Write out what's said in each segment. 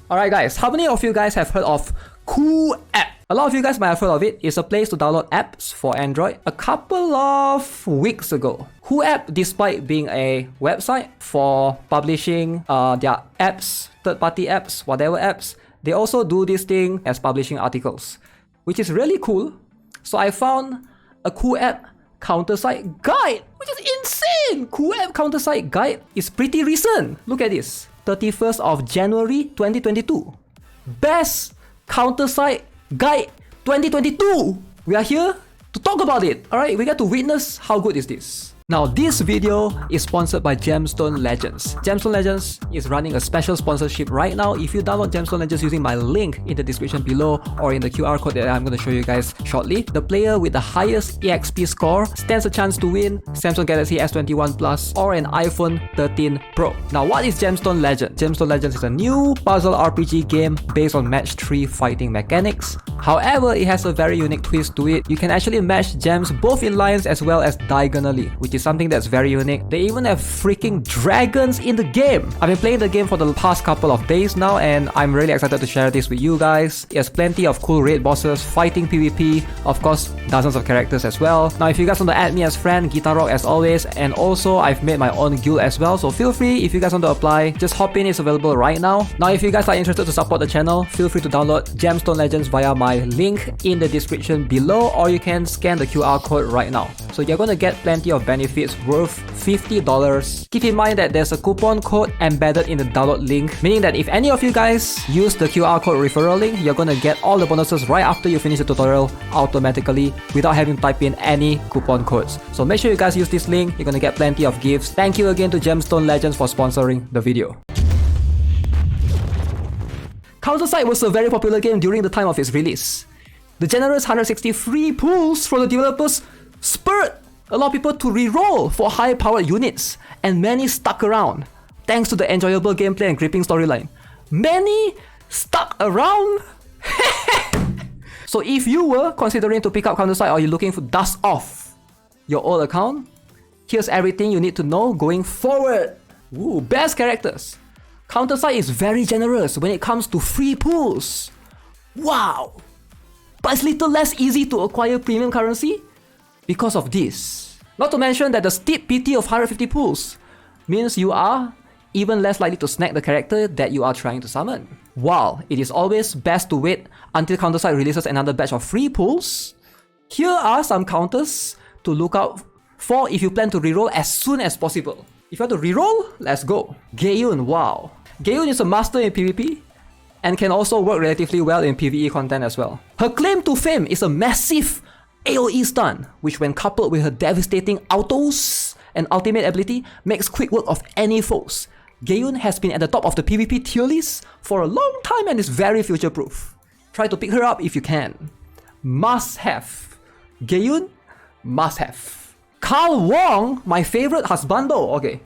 Alright guys, how many of you guys have heard of QooApp? A lot of you guys might have heard of it. It's a place to download apps for Android. A couple of weeks ago, QooApp, despite being a website for publishing their apps, third-party apps, whatever apps, they also do this thing as publishing articles, which is really cool. So I found a QooApp Counterside guide, which is insane! QooApp Counterside guide is pretty recent. Look at this. 31st of January 2022. Best Counterside Guide 2022! We are here to talk about it. Alright, we get to witness how good is this. Now, this video is sponsored by GEMSTONE Legends. GEMSTONE Legends is running a special sponsorship right now. If you download GEMSTONE Legends using my link in the description below or in the QR code that I'm going to show you guys shortly, the player with the highest EXP score stands a chance to win Samsung Galaxy S21 Plus or an iPhone 13 Pro. Now, what is GEMSTONE Legends? GEMSTONE Legends is a new puzzle RPG game based on match 3 fighting mechanics. However, it has a very unique twist to it. You can actually match gems both in lines as well as diagonally, which is something that's very unique. They even have freaking dragons in the game. I've been playing the game for the past couple of days now, and I'm really excited to share this with you guys. It has plenty of cool raid bosses, fighting PvP, of course, dozens of characters as well. Now, if you guys want to add me as friend, GuitarRock as always, and also I've made my own guild as well, so feel free if you guys want to apply, just hop in, it's available right now. Now, if you guys are interested to support the channel, feel free to download GEMSTONE Legends via my link in the description below, or you can scan the QR code right now. So you're going to get plenty of benefits worth $50. Keep in mind that there's a coupon code embedded in the download link, meaning that if any of you guys use the QR code referral link, you're going to get all the bonuses right after you finish the tutorial automatically without having to type in any coupon codes. So make sure you guys use this link, you're going to get plenty of gifts. Thank you again to GEMSTONE Legends for sponsoring the video. Counterside was a very popular game during the time of its release. The generous 160 free pulls from the developers spurred a lot of people to re-roll for high-powered units, and many stuck around thanks to the enjoyable gameplay and gripping storyline. Many stuck around? So if you were considering to pick up Counterside or you're looking to dust off your old account, here's everything you need to know going forward. Ooh, best characters. Counterside is very generous when it comes to free pulls. Wow! But it's little less easy to acquire premium currency because of this. Not to mention that the steep PT of 150 pulls means you are even less likely to snag the character that you are trying to summon. While it is always best to wait until Counterside releases another batch of free pulls, here are some counters to look out for if you plan to reroll as soon as possible. If you want to reroll, let's go. Gayun, wow. Gayun is a master in PvP and can also work relatively well in PvE content as well. Her claim to fame is a massive AoE stun, which when coupled with her devastating autos and ultimate ability, makes quick work of any foes. Gayun has been at the top of the PvP tier list for a long time and is very future-proof. Try to pick her up if you can. Must have. Gayun, must have. Carl Wong, my favorite husbando. Okay.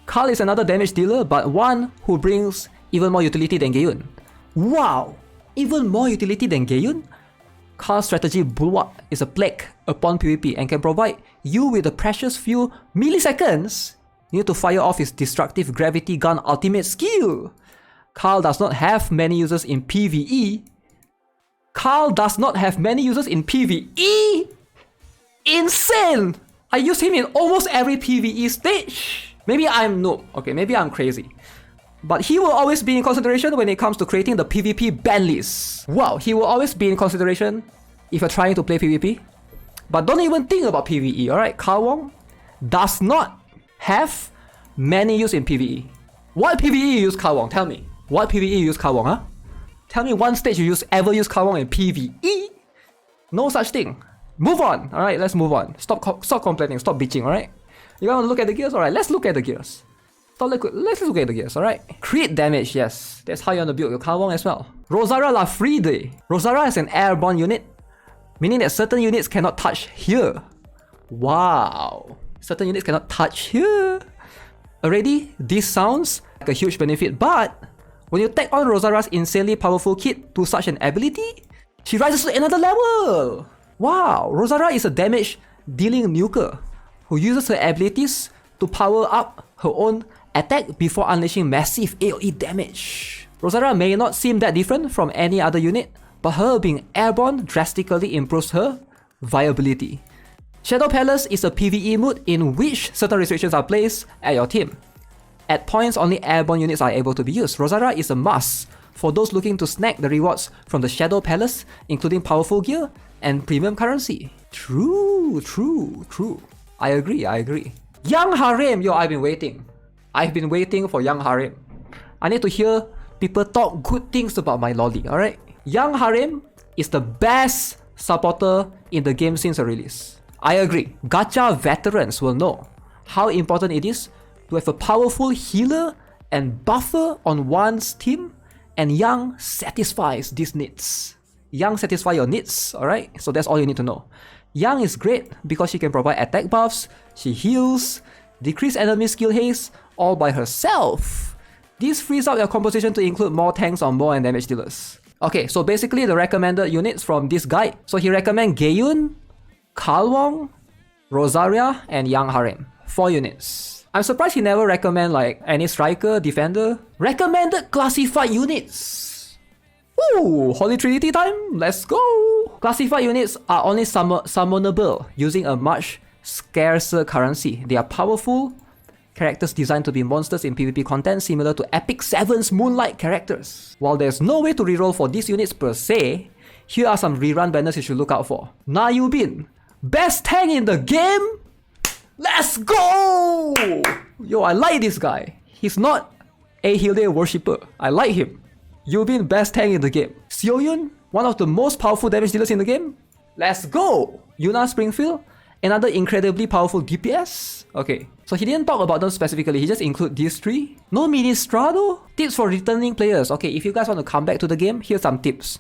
Carl is another damage dealer, but one who brings even more utility than Gayun. Wow! Even more utility than Gayun? Carl's strategy Bulwark is a plague upon PvP and can provide you with the precious few milliseconds you need to fire off his destructive gravity gun ultimate skill. Carl does not have many users in PvE. Carl does not have many users in PvE? Insane! I use him in almost every PvE stage. Maybe I'm noob. Okay, maybe I'm crazy. But he will always be in consideration when it comes to creating the PvP ban list. Wow, he will always be in consideration if you're trying to play PvP. But don't even think about PvE, alright? Carl Wong does not have many use in PvE. What PvE you use Carl Wong? Tell me. What PvE you use Carl Wong, huh? Tell me one stage you ever use Carl Wong in PvE? No such thing. Move on. Alright, let's move on. Stop complaining. Stop bitching, alright? You want to look at the gears? Alright, let's look at the gears. Let's look at the gears, alright? Crit damage, yes. That's how you want to build your Carl Wong as well. Rosaria La Fride. Rosaria is an airborne unit, meaning that certain units cannot touch here. Wow. Certain units cannot touch here. Already, this sounds like a huge benefit, but when you tag on Rosaria's insanely powerful kit to such an ability, she rises to another level. Wow, Rosaria is a damage dealing nuker who uses her abilities to power up her own attack before unleashing massive AoE damage. Rosaria may not seem that different from any other unit, but her being airborne drastically improves her viability. Shadow Palace is a PvE mode in which certain restrictions are placed at your team. At points, only airborne units are able to be used. Rosaria is a must for those looking to snag the rewards from the Shadow Palace, including powerful gear and premium currency. True. I agree. Young Harem, yo, I've been waiting for Young Harem. I need to hear people talk good things about my lolly, alright? Young Harem is the best supporter in the game since the release. I agree. Gacha veterans will know how important it is to have a powerful healer and buffer on one's team, and Young satisfies these needs. Young satisfies your needs, alright? So that's all you need to know. Young is great because she can provide attack buffs, she heals, decrease enemy skill haste, all by herself. This frees up your composition to include more tanks or more and damage dealers. Okay, so basically the recommended units from this guide. So he recommend Gaeyun, Kalwong, Rosaria, and Young Harem. 4 units. I'm surprised he never recommend like any striker, defender. Recommended classified units. Ooh, Holy Trinity time, let's go! Classified units are only summonable using a much scarcer currency. They are powerful characters designed to be monsters in PvP content, similar to Epic 7's Moonlight characters. While there's no way to reroll for these units per se, here are some rerun banners you should look out for. Na Yubin, best tank in the game? Let's go! Yo, I like this guy. He's not a Hilde worshipper. I like him. Yubin, best tank in the game. Xiaoyun, one of the most powerful damage dealers in the game? Let's go! Yuna Springfield, another incredibly powerful DPS? Okay, so he didn't talk about them specifically, he just included these 3. No Ministrado? Tips for returning players. Okay, if you guys want to come back to the game, here's some tips.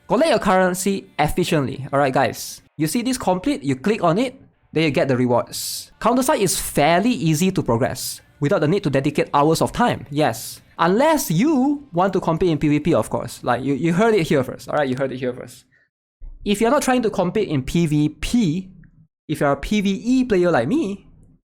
Collect your currency efficiently. Alright guys, you see this complete, you click on it, then you get the rewards. Counterside is fairly easy to progress, without the need to dedicate hours of time, yes. Unless you want to compete in PvP, of course. Like, you heard it here first, alright? You heard it here first. If you're not trying to compete in PvP, if you're a PvE player like me,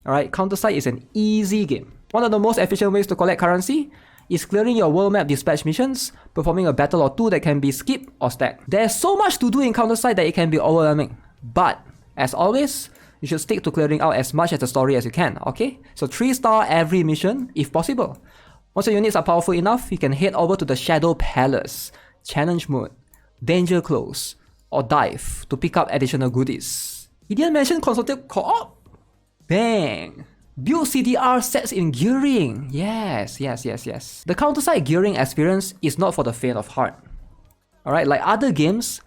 alright, Counterside is an easy game. One of the most efficient ways to collect currency is clearing your world map dispatch missions, performing a battle or 2 that can be skipped or stacked. There's so much to do in Counterside that it can be overwhelming. But, as always, you should stick to clearing out as much of the story as you can, okay? So 3-star every mission, if possible. Once your units are powerful enough, you can head over to the Shadow Palace, Challenge Mode, Danger Close, or Dive to pick up additional goodies. He didn't mention consultative co-op. Bang! Build CDR sets in gearing. Yes. The Counterside gearing experience is not for the faint of heart. Alright, like other games,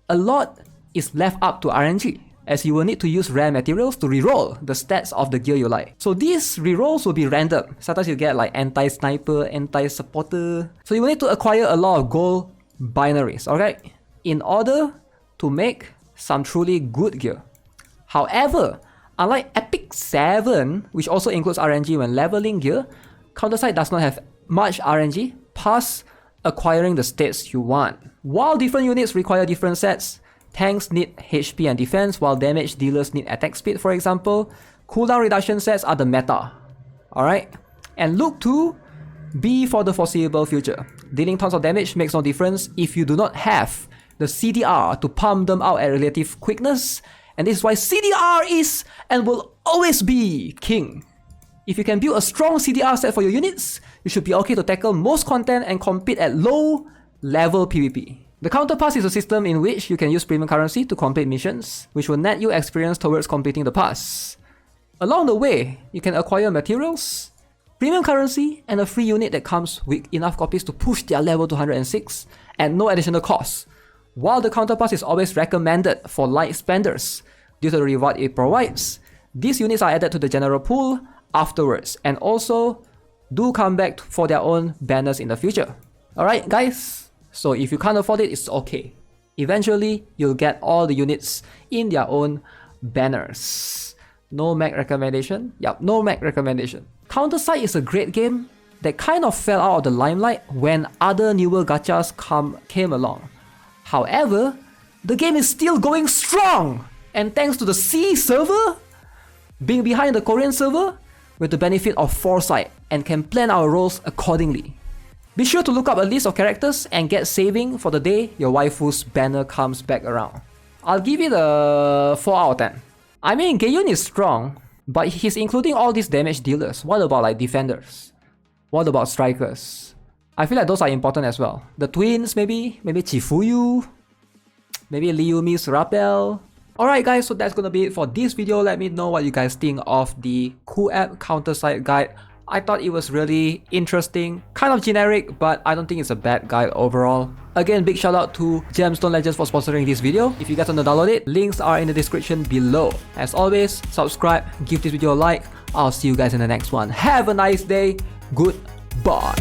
a lot is left up to RNG, as you will need to use rare materials to reroll the stats of the gear you like. So these rerolls will be random. Sometimes you get like anti-sniper, anti-supporter. So you will need to acquire a lot of gold binaries, alright? In order to make some truly good gear. However, unlike Epic 7, which also includes RNG when leveling gear, Counterside does not have much RNG past acquiring the stats you want. While different units require different sets, tanks need HP and defense, while damage dealers need attack speed, for example. Cooldown reduction sets are the meta. Alright? And look to be for the foreseeable future. Dealing tons of damage makes no difference if you do not have the CDR to pump them out at relative quickness, and this is why CDR is and will always be king. If you can build a strong CDR set for your units, you should be okay to tackle most content and compete at low level PvP. The Counterpass is a system in which you can use premium currency to complete missions, which will net you experience towards completing the pass. Along the way, you can acquire materials, premium currency, and a free unit that comes with enough copies to push their level to 106 at no additional cost. While the Counterpass is always recommended for light spenders due to the reward it provides, these units are added to the general pool afterwards and also do come back for their own banners in the future. Alright guys, so if you can't afford it, it's okay. Eventually, you'll get all the units in their own banners. No Mac recommendation? Yup, no Mac recommendation. Counterside is a great game that kind of fell out of the limelight when other newer gachas came along. However, the game is still going strong, and thanks to the C server being behind the Korean server, with the benefit of foresight and can plan our roles accordingly. Be sure to look up a list of characters and get saving for the day your waifu's banner comes back around. I'll give it a 4 out of 10. I mean, Gaeyun is strong, but he's including all these damage dealers. What about like defenders? What about strikers? I feel like those are important as well. The twins, maybe Chifuyu, maybe Liumi's Rappel. Alright guys, so that's gonna be it for this video. Let me know what you guys think of the QooApp Counterside guide. I thought it was really interesting, kind of generic, but I don't think it's a bad guide overall. Again, big shout out to GEMSTONE Legends for sponsoring this video. If you guys want to download it, links are in the description below. As always, subscribe, give this video a like. I'll see you guys in the next one. Have a nice day. Goodbye.